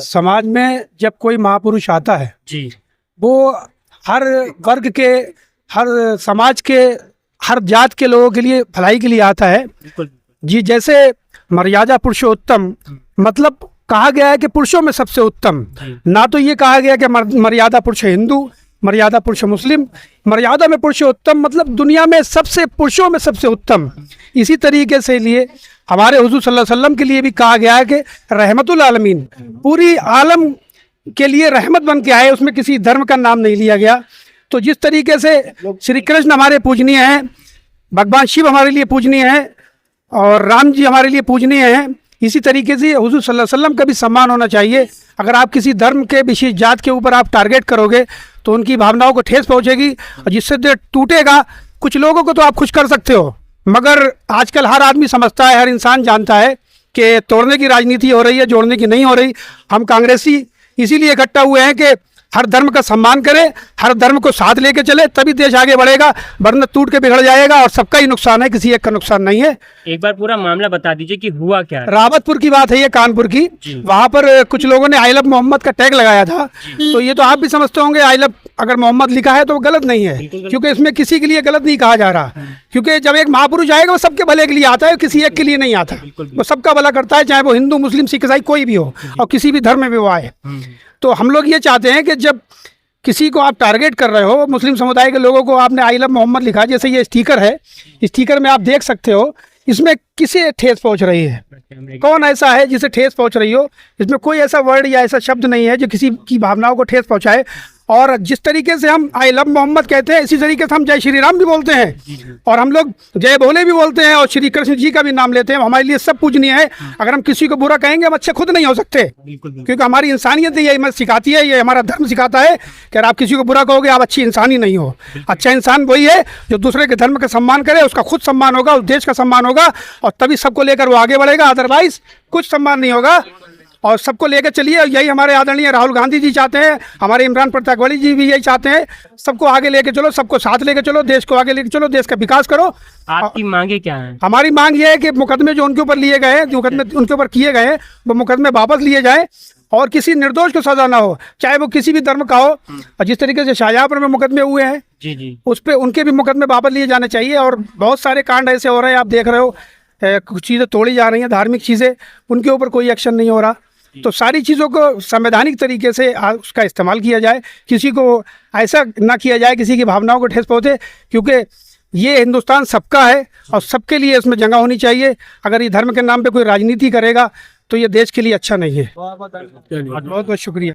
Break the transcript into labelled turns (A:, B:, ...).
A: समाज में जब कोई महापुरुष आता है
B: जी
A: वो हर वर्ग के, हर समाज के, हर जात के लोगों के लिए भलाई के लिए आता है
B: बिल्कुल
A: जी। जैसे मर्यादा पुरुषोत्तम, मतलब कहा गया है कि पुरुषों में सबसे उत्तम, ना तो ये कहा गया कि मर्यादा पुरुष हिंदू, मर्यादा पुरुष मुस्लिम, मर्यादा में पुरुषोत्तम मतलब दुनिया में सबसे, पुरुषों में सबसे उत्तम। इसी तरीके से लिए हमारे हुजूर सल्लल्लाहु अलैहि वसल्लम के लिए भी कहा गया है कि रहमतुल आलमीन, पूरी आलम के लिए रहमत बन के आए, उसमें किसी धर्म का नाम नहीं लिया गया। तो जिस तरीके से श्री कृष्ण हमारे पूजनीय हैं, भगवान शिव हमारे लिए पूजनीय हैं और राम जी हमारे लिए पूजनीय हैं, इसी तरीके से हुजूर सल्लल्लाहु अलैहि वसल्लम का भी सम्मान होना चाहिए। अगर आप किसी धर्म के विशेष जात के ऊपर आप टारगेट करोगे तो उनकी भावनाओं को ठेस पहुंचेगी और जिससे दिल टूटेगा। कुछ लोगों को तो आप खुश कर सकते हो, मगर आजकल हर आदमी समझता है, हर इंसान जानता है कि तोड़ने की राजनीति हो रही है, जोड़ने की नहीं हो रही। हम कांग्रेसी इसीलिए इकट्ठा हुए हैं कि हर धर्म का सम्मान करें, हर धर्म को साथ लेके चले, तभी देश आगे बढ़ेगा, वरना टूट के बिगड़ जाएगा और सबका ही नुकसान है, किसी एक का नुकसान नहीं है।
B: एक बार पूरा मामला बता दीजिए कि हुआ क्या है।
A: रावतपुर की बात है ये, कानपुर की। वहां पर कुछ लोगों ने आई लव मोहम्मद का टैग लगाया था, तो ये तो आप भी समझते होंगे आई लव अगर मोहम्मद लिखा है तो वो गलत नहीं है, क्योंकि इसमें किसी के लिए गलत नहीं कहा जा रहा। क्योंकि जब एक महापुरुष आएगा वो सबके भले के लिए आता है, किसी एक के लिए नहीं आता, वो सबका भला करता है, चाहे वो हिंदू मुस्लिम सिख ईसाई कोई भी हो और किसी भी धर्म में भी वो आए। तो हम लोग ये चाहते हैं कि जब किसी को आप टारगेट कर रहे हो, मुस्लिम समुदाय के लोगों को आपने आई लव मोहम्मद लिखा, जैसे ये स्टिकर है, स्टिकर में आप देख सकते हो इसमें किसे ठेस पहुंच रही है, कौन ऐसा है जिसे ठेस पहुंच रही हो। इसमें कोई ऐसा वर्ड या ऐसा शब्द नहीं है जो किसी की भावनाओं को ठेस पहुंचाए। और जिस तरीके से हम आई लव मोहम्मद कहते हैं, इसी तरीके से हम जय श्री राम भी बोलते हैं और हम लोग जय भोले भी बोलते हैं और श्री कृष्ण जी का भी नाम लेते हैं। हमारे लिए सब पूजनीय है। अगर हम किसी को बुरा कहेंगे हम अच्छे खुद नहीं हो सकते, क्योंकि हमारी इंसानियत ये हमें सिखाती है, ये हमारा धर्म सिखाता है कि अगर आप किसी को बुरा कहोगे आप अच्छी इंसान ही नहीं हो। अच्छा इंसान वही है जो दूसरे के धर्म का सम्मान करे, उसका खुद सम्मान होगा, उस देश का सम्मान होगा और तभी सबको लेकर वो आगे बढ़ेगा, अदरवाइज कुछ सम्मान नहीं होगा। और सबको लेकर चलिए, यही हमारे आदरणीय राहुल गांधी जी चाहते हैं, हमारे इमरान प्रतापगढ़ी जी भी यही चाहते हैं। सबको आगे लेके चलो, सबको साथ लेके चलो, देश को आगे लेके चलो, देश का विकास करो।
B: आपकी मांगे क्या है?
A: हमारी मांग ये है कि मुकदमे जो उनके ऊपर लिए गए हैं, जो मुकदमे उनके ऊपर किए गए हैं, वो मुकदमे वापस लिए जाए और किसी निर्दोष को सजा ना हो, चाहे वो किसी भी धर्म का हो। और जिस तरीके से शाहजहाँपुर में मुकदमे हुए हैं
B: जी
A: उस पर उनके भी मुकदमे वापस लिए जाने चाहिए। और बहुत सारे कांड ऐसे हो रहे हैं, आप देख रहे हो, कुछ चीज़ें तोड़ी जा रही हैं, धार्मिक चीज़ें, उनके ऊपर कोई एक्शन नहीं हो रहा। तो सारी चीज़ों को संवैधानिक तरीके से उसका इस्तेमाल किया जाए, किसी को ऐसा ना किया जाए किसी की भावनाओं को ठेस पहुँचे, क्योंकि ये हिंदुस्तान सबका है और सबके लिए इसमें जगह होनी चाहिए। अगर ये धर्म के नाम पे कोई राजनीति करेगा तो ये देश के लिए अच्छा नहीं है। बहुत बहुत शुक्रिया।